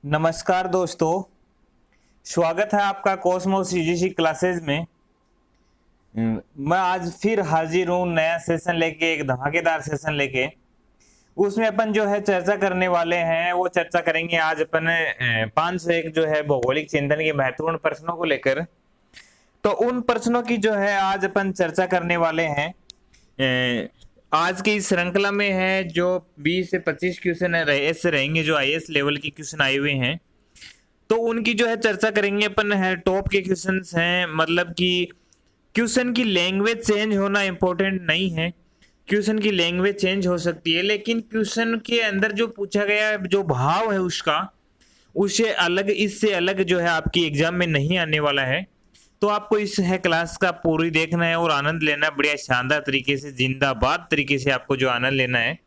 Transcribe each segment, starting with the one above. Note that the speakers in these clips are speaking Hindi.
नमस्कार दोस्तों। स्वागत है आपका कॉस्मोस यूजीसी क्लासेस में। मैं आज फिर हाजिर हूँ नया सेशन लेके, एक धमाकेदार सेशन लेके। उसमें अपन जो है चर्चा करने वाले हैं, वो चर्चा करेंगे आज अपन 501 जो है भौगोलिक चिंतन के महत्वपूर्ण प्रश्नों को लेकर। तो उन प्रश्नों की जो है आज अपन चर्चा करने वाले हैं। आज की इस श्रृंखला में है जो 20 से 25 क्वेश्चन ऐसे रहेंगे जो आईएएस लेवल के क्वेश्चन आए हुए हैं, तो उनकी जो है चर्चा करेंगे अपन। है टॉप के क्वेश्चंस हैं, मतलब कि क्वेश्चन की लैंग्वेज चेंज होना इंपॉर्टेंट नहीं है। क्वेश्चन की लैंग्वेज चेंज हो सकती है, लेकिन क्वेश्चन के अंदर जो पूछा गया जो भाव है उसका, उससे अलग, इससे अलग जो है आपकी एग्जाम में नहीं आने वाला है। तो आपको इस है क्लास का पूरी देखना है और आनंद लेना है, बढ़िया शानदार तरीके से, जिंदाबाद तरीके से आपको जो आनंद लेना है।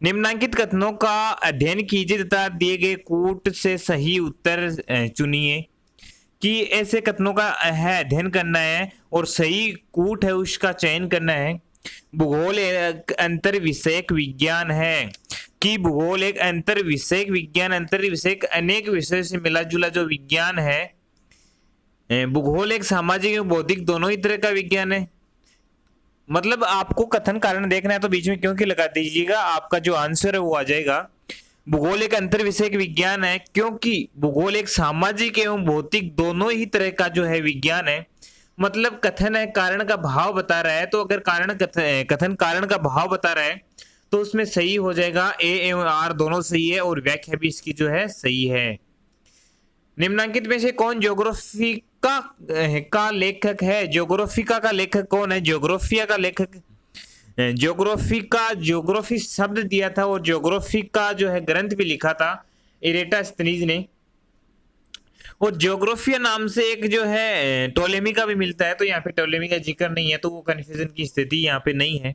निम्नलिखित कथनों का अध्ययन कीजिए तथा दिए गए कूट से सही उत्तर चुनिए। कि ऐसे कथनों का है अध्ययन करना है और सही कूट है उसका चयन करना है। भूगोल एक अंतर विषयक विज्ञान है। कि भूगोल एक अंतर विषयक विज्ञान, अंतर विषयक अनेक विषयों से मिला जुला जो विज्ञान है। भूगोल एक सामाजिक एवं बौद्धिक दोनों ही तरह का विज्ञान है। मतलब आपको कथन कारण देखना है तो बीच में क्योंकि लगा दीजिएगा, आपका जो आंसर है वो आ जाएगा। भूगोल एक अंतर विषयक विज्ञान है क्योंकि भूगोल एक सामाजिक एवं भौतिक दोनों ही तरह का जो है विज्ञान है। मतलब कथन है कारण का भाव बता रहा है, तो अगर कथन कारण का भाव बता रहा है तो उसमें सही हो जाएगा, ए एवं आर दोनों सही है और व्याख्या भी इसकी जो है सही है। निम्नलिखित में से कौन ज्योग्राफिका का लेखक है? ज्योग्राफिका का लेखक कौन है? ज्योग्राफिया का लेखक, ज्योग्राफी शब्द दिया था और ज्योग्राफी का जो है ग्रंथ भी लिखा था इरेटास्थनीज ने। और ज्योग्राफिया नाम से एक जो है टोलेमी का भी मिलता है, तो यहाँ पे टोलेमी का जिक्र नहीं है, तो वो कन्फ्यूजन की स्थिति यहाँ पे नहीं है।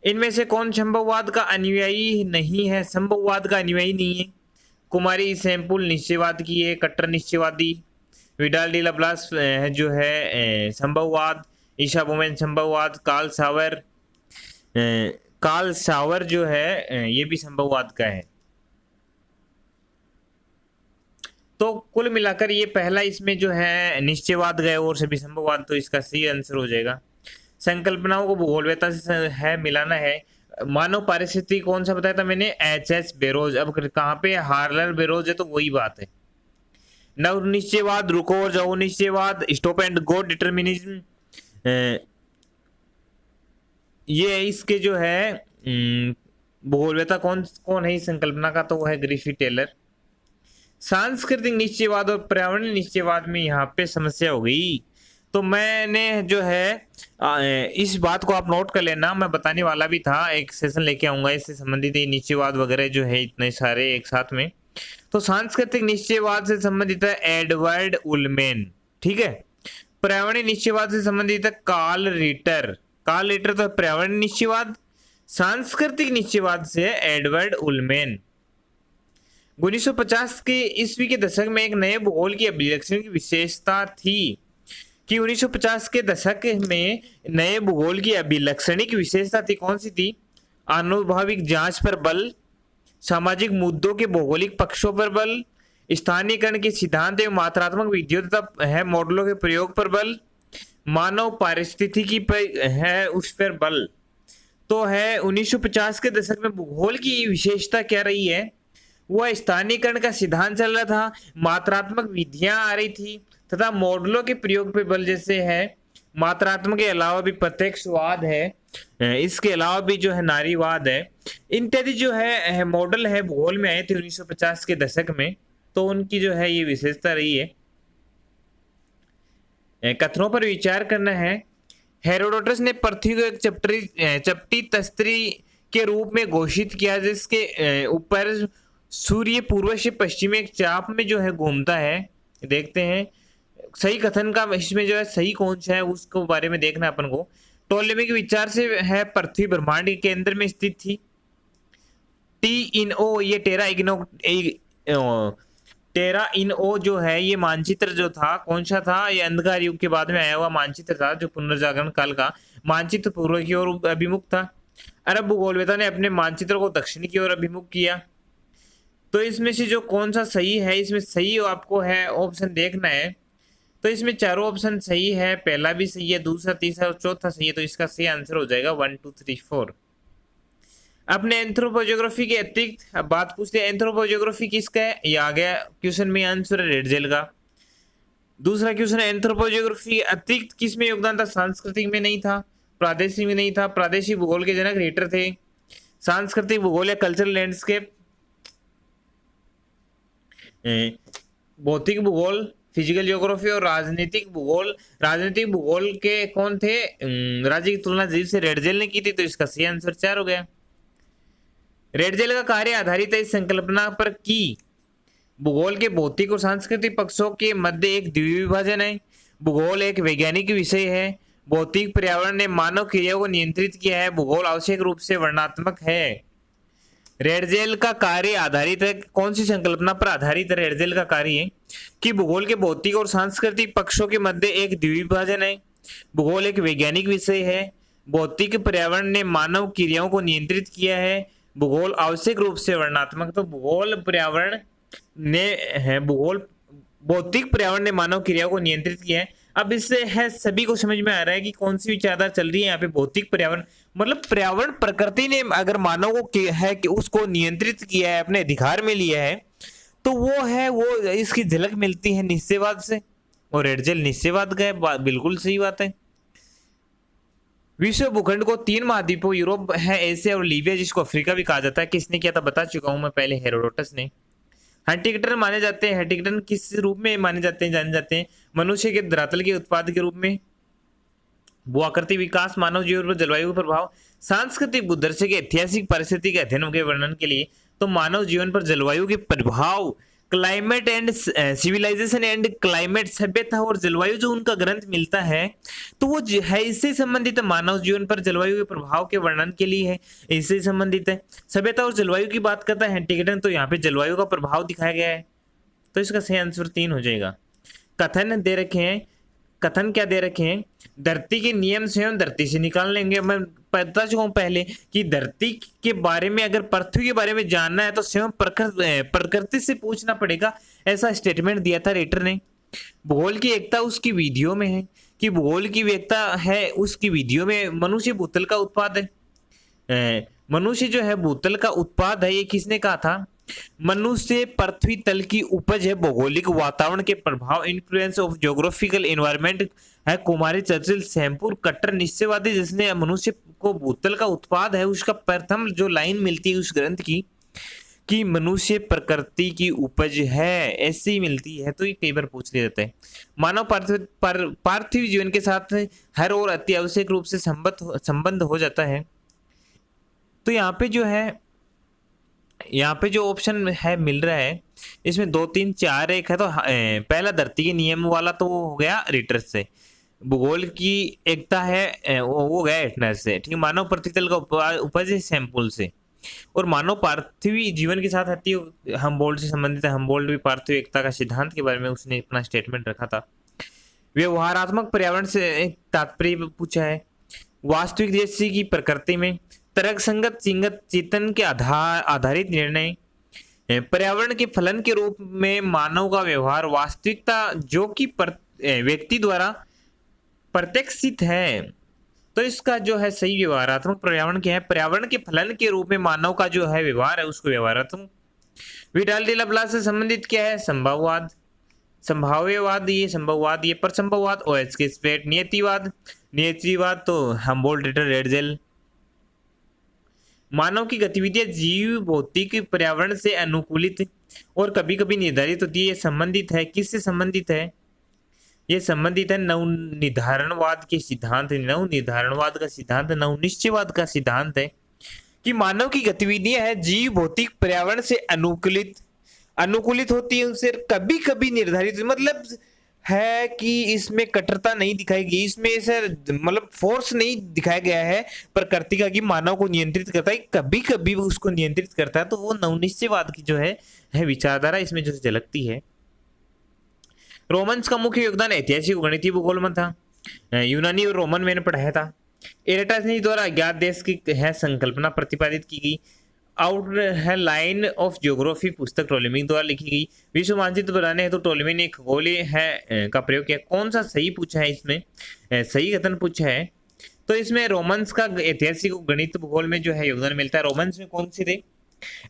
इनमें से कौन संभववाद का अनुयायी नहीं है? संभववाद का अनुयायी नहीं है। कुमारी सैंपुल निश्चयवाद की है, कट्टर निश्चयवादी। विडाल डी लप्लास है जो है संभववाद। ईशा बोमेन संभववाद। कार्ल सावर जो है ये भी संभववाद का है। तो कुल मिलाकर ये पहला इसमें जो है निश्चयवाद गए और सभी संभववाद, तो इसका सही आंसर हो जाएगा। संकल्पनाओं को भूगोलवेत्ता से है मिलाना है। मानव पारिस्थितिकी कौन सा बताया था मैंने? H bureaus. अब कहाँ पे हार्लर बेरोज है, तो वही बात है। नव निश्चयवाद, रुको और जाओ निश्चयवाद, स्टॉप एंड गो डिटर्मिनिज्म, ये इसके जो है भूगोलवेत्ता कौन कौन है इस संकल्पना का? तो वो है ग्रिफिथ टेलर। सांस्कृतिक निश्चयवाद और पर्यावरण निश्चयवाद में यहाँ पे समस्या हो गई, तो मैंने जो है इस बात को आप नोट कर लेना। मैं बताने वाला भी था, एक सेशन लेके आऊंगा इससे संबंधित, निश्चयवाद वगैरह जो है इतने सारे एक साथ में। तो सांस्कृतिक निश्चयवाद से संबंधित है एडवर्ड उलमेन, ठीक है। पर्यावरणीय निश्चयवाद से संबंधित है कार्ल रिटर। तो पर्यावरण निश्चयवाद। सांस्कृतिक निश्चयवाद से एडवर्ड उलमेन। 1950 के ईस्वी के दशक में एक नए भूगोल की अभिलक्षण की विशेषता थी। कि 1950 के दशक में नए भूगोल की अभिलक्षणिक विशेषता थी, कौन सी थी? आनुभाविक जांच पर बल, सामाजिक मुद्दों के भौगोलिक पक्षों पर बल, स्थानीयकरण के सिद्धांत एवं मात्रात्मक विधियों तथा है मॉडलों के प्रयोग पर बल, मानव पारिस्थितिकी पर है उस पर बल। तो है 1950 के दशक में भूगोल की विशेषता क्या रही है? वह स्थानीयकरण का सिद्धांत चल रहा था, मात्रात्मक विधियां आ रही थी तथा मॉडलों के प्रयोग पे बल। जैसे है मात्रात्मक के अलावा भी प्रत्यक्षवाद है, इसके अलावा भी जो है नारीवाद है, इत्यादि जो है मॉडल है भूगोल में आए थे 1950 के दशक में, तो उनकी जो है ये विशेषता रही है। कथनों पर विचार करना है। हेरोडोटस ने पृथ्वी को एक चपटी तस्तरी के रूप में घोषित किया, जिसके ऊपर सूर्य पूर्व से पश्चिम एक चाप में जो है घूमता है। देखते हैं सही कथन का इसमें जो है सही कौन सा है, उसको बारे में देखना अपन को। टोलेमी के विचार से है पृथ्वी ब्रह्मांड के केंद्र में स्थित थी। टी इन ओ ये टेरा इन ओ जो है ये मानचित्र जो था कौन सा था? ये अंधकार युग के बाद में आया हुआ मानचित्र था, जो पुनर्जागरण काल का मानचित्र पूर्व की ओर अभिमुख था। अरब भूगोलवेत्ता ने अपने मानचित्र को दक्षिण की ओर अभिमुख किया। तो इसमें से जो कौन सा सही है, इसमें सही आपको है ऑप्शन देखना है। तो इसमें चारों ऑप्शन सही है, पहला भी सही है, दूसरा, तीसरा और चौथा सही है। तो इसका सही आंसर हो जाएगा 1 2 3 4। अपने एंथ्रोपोजियोग्राफी के अतिरिक्त अब बात पूछते हैं, एंथ्रोपोजियोग्राफी किसका है? ये आ गया क्वेश्चन में आंसर है, रेडजेल का। दूसरा क्वेश्चन है, एंथ्रोपोजियोग्राफी अतिरिक्त किस में योगदान था? सांस्कृतिक में नहीं था, प्रादेशिक में नहीं था। प्रादेशिक भूगोल के जनक रेटर थे। सांस्कृतिक भूगोल या कल्चरल लैंडस्केप, भौतिक भूगोल, फिजिकल ज्योग्राफी और राजनीतिक भूगोल। राजनीतिक भूगोल के कौन थे? राज्य की तुलना जीव से रेडजेल ने की थी। तो इसका सही आंसर 4 हो गया। रेडजेल का कार्य आधारित है इस संकल्पना पर कि भूगोल के भौतिक और सांस्कृतिक पक्षों के मध्य एक द्विविभाजन है। भूगोल एक वैज्ञानिक विषय है। भौतिक पर्यावरण ने मानव क्रियाओं को नियंत्रित किया है। भूगोल आवश्यक रूप से वर्णनात्मक है। रेडजेल का कार्य आधारित है, कौन सी संकल्पना पर आधारित है? रेडजेल का कार्य है कि भूगोल के भौतिक और सांस्कृतिक पक्षों के मध्य एक द्विविभाजन है। भूगोल एक वैज्ञानिक विषय है। भौतिक पर्यावरण ने मानव क्रियाओं को नियंत्रित किया है। भूगोल आवश्यक रूप से वर्णनात्मक। तो भूगोल पर्यावरण ने है, भूगोल भौतिक पर्यावरण ने मानव क्रियाओं को नियंत्रित किया है। अब इससे है सभी को समझ में आ रहा है कि कौन सी विचारधारा चल रही है यहाँ पे। भौतिक पर्यावरण मतलब पर्यावरण प्रकृति ने अगर मानव को है कि उसको नियंत्रित किया है, अपने अधिकार में लिया है, तो वो है, वो इसकी झलक मिलती है निश्चयवाद से। और रेडजेल निश्चयवाद का है, बिल्कुल सही बात है। विश्व भूखंड को 3 महाद्वीपों, यूरोप है, एशिया और लीबिया, जिसको अफ्रीका भी कहा जाता है, किसने किया था? बता चुका हूं मैं पहले, हेरोडोटस ने। हंटिंगटन माने जाते हैं। हंटिंगटन किस रूप में माने जाते हैं, जाने जाते हैं? मनुष्य के धरातल के उत्पाद के रूप में। भूआकृति विकास, मानव जीवन पर जलवायु प्रभाव। सांस्कृतिक बुद्धर्ष के ऐतिहासिक परिस्थिति के अध्ययन के वर्णन के लिए। तो मानव जीवन पर जलवायु के प्रभाव, climate and civilisation and climate, सभ्यता और जलवायु, जो उनका ग्रंथ मिलता है तो वो है इससे संबंधित है। मानव जीवन पर जलवायु के प्रभाव के वर्णन के लिए है, इससे संबंधित है। सभ्यता और जलवायु की बात करता है हंटिंगटन, तो यहाँ पे जलवायु का प्रभाव दिखाया गया है। तो इसका सही आंसर 3 हो जाएगा। कथन दे रखे हैं, कथन क्या दे रखे हैं? धरती के नियम स्वयं धरती से निकाल लेंगे। मैं बता चुका हूं पहले कि धरती के बारे में, अगर पृथ्वी के बारे में जानना है तो स्वयं प्रकृति से पूछना पड़ेगा। ऐसा स्टेटमेंट दिया था रेटर ने। भूगोल की एकता उसकी विधियों में है, कि भूगोल की एकता है उसकी विधियों में। मनुष्य भूतल का उत्पाद है। मनुष्य जो है भूतल का उत्पाद है, ये किसने कहा था? मनुष्य पृथ्वी तल की उपज है। भौगोलिक वातावरण के प्रभाव, इन्फ्लुएंस ऑफ ज्योग्राफिकल एनवायरनमेंट है। कुमारी चर्चिल, सैमपुर, कट्टर निश्चयवादी, जिसने मनुष्य को भूतल का उत्पाद है, उसका प्रथम जो लाइन मिलती है उस ग्रंथ की कि मनुष्य प्रकृति की उपज है, ऐसी मिलती है। तो ये कई बार पूछ लिया जाता है। मानव पार्थिव जीवन के साथ हर और अति आवश्यक रूप से संबंध हो जाता है। तो यहाँ पे जो है, यहाँ पे जो ऑप्शन है मिल रहा है, इसमें 2 3 4 1 है। तो पहला धरती के नियम वाला तो वो हो गया रिटर से। भूगोल की एकता है वो हो गया एटनर से। ठीक है, मानव पृथ्वी का उपज है सैंपल से। और मानव पार्थिव जीवन के साथ अति हमबोल्ट से संबंधित है। हमबोल्ट भी पार्थिव एकता का सिद्धांत के बारे में उसने अपना स्टेटमेंट रखा था। व्यवहारात्मक पर्यावरण से तात्पर्य पूछा है। वास्तविक दृश्य की प्रकृति में तर्क संगत चेतन के आधारित निर्णय। पर्यावरण के फलन के रूप में मानव का व्यवहार, वास्तविकता जो कि व्यक्ति द्वारा प्रत्यक्षित है। तो इसका जो है सही व्यवहारात्मक पर्यावरण क्या है? पर्यावरण के फलन के रूप में मानव का जो है व्यवहार है उसको व्यवहारात्मक। विडाल डी लाप्लास से संबंधित क्या है? संभववाद, संभाव्यवाद, ये संभववाद, ये परसंभववाद। ओएच के स्पेट, नियतिवाद, नियतिवाद तो हमबोल्ट, रिटर, रेडजेल। मानव की गतिविधियां जीव भौतिक पर्यावरण से अनुकूलित और कभी कभी निर्धारित होती है। ये संबंधित है, किससे संबंधित है? ये संबंधित है नवनिर्धारणवाद के सिद्धांत। नवनिर्धारणवाद का सिद्धांत नवनिश्चयवाद का सिद्धांत है कि मानव की गतिविधियां है जीव भौतिक पर्यावरण से अनुकूलित होती है, उनसे कभी कभी निर्धारित, मतलब है कि इसमें कट्टरता नहीं दिखाई गई, इसमें ऐसा मतलब फोर्स नहीं दिखाया गया है प्रकृति का कि मानव को नियंत्रित करता है, कभी कभी उसको नियंत्रित करता है। तो वो नवनिश्चयवाद की जो है विचारधारा इसमें जो झलकती है। रोमन्स का मुख्य योगदान ऐतिहासिक गणितीय भूगोल में था। यूनानी और रोमन मैंने पढ़ाया था। एरेटास्नीज द्वारा अज्ञात देश की है संकल्पना प्रतिपादित की गई। आउट है लाइन ऑफ ज्योग्राफी पुस्तक टोलेमी द्वारा लिखी गई। विश्व मानचित्र बनाने हेतु टोलेमी ने खगोलीय है का प्रयोग किया। कौन सा सही पूछा है इसमें? सही कथन पूछा है। तो इसमें रोमन्स का ऐतिहासिक गणित भूगोल में जो है योगदान मिलता है। रोमन्स में कौन से थे?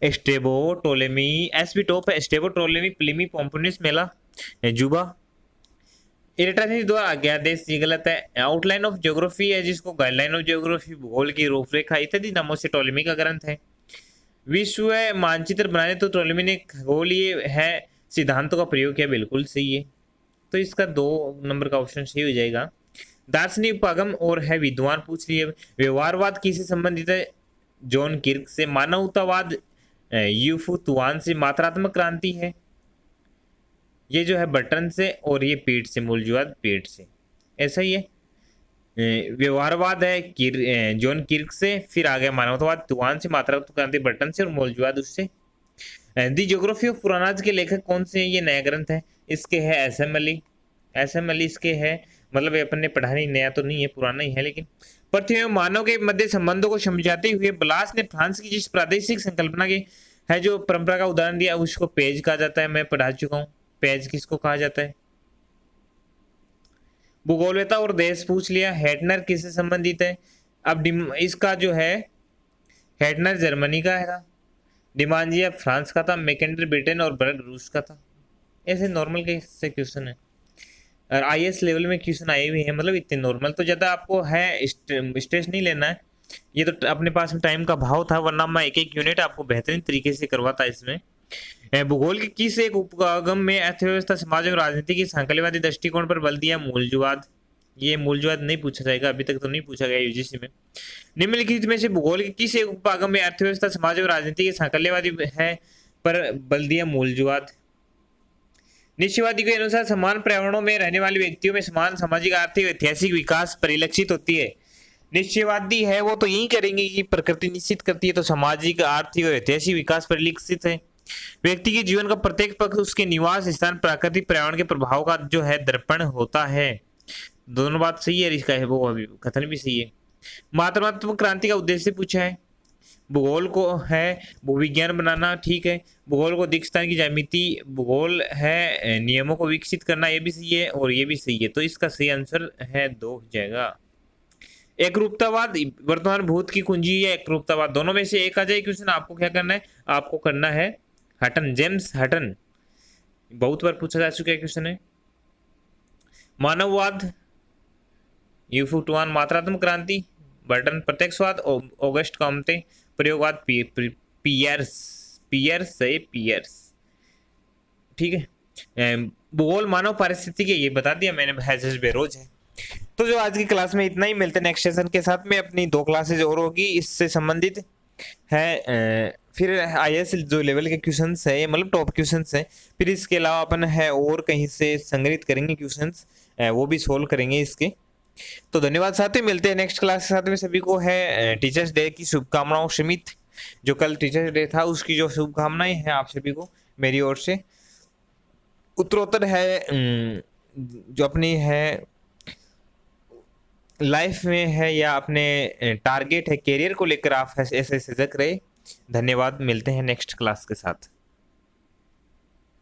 एस्टेबो, टोलेमी, एसबी टॉप है, एस्टेबो, टोलेमी, प्लिमी, पोम्पोनियस, मेला, जुबा। इरेटाथेनिस द्वारा आज्ञादेश, ये गलत है। आउटलाइन ऑफ ज्योग्राफी है जिसको गाइडलाइन ऑफ ज्योग्राफी, भूगोल की रूपरेखा इत्यादि नामों से टोलेमी का ग्रंथ है। विश्व मानचित्र बनाने तो टोलेमी ने खगोलीय है सिद्धांतों का प्रयोग किया, बिल्कुल सही है। तो इसका 2 नंबर का ऑप्शन सही हो जाएगा। दार्शनिक उपागम और है विद्वान पूछ लिए। व्यवहारवाद किससे संबंधित है? जॉन किर्क से। मानवतावाद यूफू तुआन से। मात्रात्मक क्रांति है ये जो है बर्टन से, और ये पीठ से, मूलजुआद पीठ से, ऐसा ही है। व्यवहारवाद है जॉन किर्क से, फिर आ गया मानवतावाद तुआन से, मात्रात्मक क्रांति बर्टन से, और मूलजुआद उससे। दी ज्योग्राफी ऑफ पुरानाज के लेखक कौन से हैं? ये नया ग्रंथ है, इसके है एसएम अली इसके है, मतलब ये अपन ने पढ़ा नहीं, नया तो नहीं है, पुराना ही है। लेकिन पृथ्वी में मानव के मध्य संबंधों को समझाते हुए ब्लास ने फ्रांस की जिस प्रादेशिक संकल्पना की है जो परंपरा का उदाहरण दिया उसको पेज कहा जाता है। मैं पढ़ा चुका हूँ, पेज किसको कहा जाता है? भूगोलवेता और देश पूछ लिया। हेटनर किससे संबंधित है? अब इसका जो है हेटनर जर्मनी का है, डिमांजिया फ्रांस का था, मैकेंडर ब्रिटेन और बर्ग रूस का था। ऐसे नॉर्मल के से क्वेश्चन है, और आईएएस लेवल में क्वेश्चन आए हुए हैं, मतलब इतने नॉर्मल। तो ज़्यादा आपको है स्ट्रेस नहीं लेना है, ये तो अपने पास में टाइम का भाव था, वरना मैं एक एक यूनिट आपको बेहतरीन तरीके से करवाता इसमें। भूगोल के किस एक उपगम में अर्थव्यवस्था, समाज और राजनीति की सांकल्यवादी दृष्टिकोण पर बल दिया? मूलजुआद। ये मूलजुआद नहीं पूछा जाएगा, अभी तक तो नहीं पूछा गया यूजीसी में। निम्नलिखित में से भूगोल के किस एक उपगम में अर्थव्यवस्था, समाज और राजनीति के सांकल्यवादी है पर बल दिया? मूलजुआद। निश्चयवादी के अनुसार समान पर्यावरणों में रहने वाले व्यक्तियों में समान सामाजिक, आर्थिक, ऐतिहासिक विकास परिलक्षित होती है। निश्चयवादी है वो तो यही करेंगे कि प्रकृति निश्चित करती है, तो सामाजिक, आर्थिक और ऐतिहासिक विकास परिलक्षित है। व्यक्ति के जीवन का प्रत्येक पक्ष उसके निवास स्थान, प्राकृतिक पर्यावरण के प्रभाव का जो है दर्पण होता है। दोनों बात सही है, इसका है वो अभी कथन भी सही है। मात्रात्मक क्रांति का उद्देश्य पूछा है। भूगोल को है भूविज्ञान बनाना, ठीक है। भूगोल को दिक्स्थान की ज्यामिति, भूगोल है नियमों को विकसित करना, ये भी सही है और ये भी सही है। तो इसका सही आंसर है 2 हो जाएगा। एकरूपतावाद वर्तमान भूत की कुंजी या एकरूपतावाद, दोनों में से एक आ जाए क्वेश्चन। आपको क्या करना है? आपको करना है हटन, जेम्स हटन, बहुत बार पूछा जा चुका है क्वेश्चन है। मानववाद यूफुटवान, मात्रात्मक क्रांति बर्टन, प्रत्यक्षवाद ऑगस्ट कॉम्टे, प्रयोगवाद पियर्स, ठीक है। भूगोल मानव पारिस्थितिकी, ये बता दिया मैंने, हैजस बेरोज है। तो जो आज की क्लास में इतना ही, मिलते हैं नेक्स्ट सेशन के साथ में। अपनी 2 क्लासेज और होगी इससे संबंधित है, फिर आईएएस जो लेवल के क्वेश्चंस है, मतलब टॉप क्वेश्चंस है। फिर इसके अलावा अपन है और कहीं से संग्रहित करेंगे क्वेश्चंस, वो भी सोल्व करेंगे इसके। तो धन्यवाद साथियों, मिलते हैं नेक्स्ट क्लास के साथ में। सभी को है टीचर्स डे की शुभकामनाओं। समित जो कल टीचर्स डे था उसकी जो शुभकामनाएं हैं आप सभी को मेरी ओर से। उत्तरोत्तर है जो अपनी है लाइफ में है या अपने टारगेट है, करियर को लेकर आप ऐसे सजग रहे। धन्यवाद, मिलते हैं नेक्स्ट क्लास के साथ।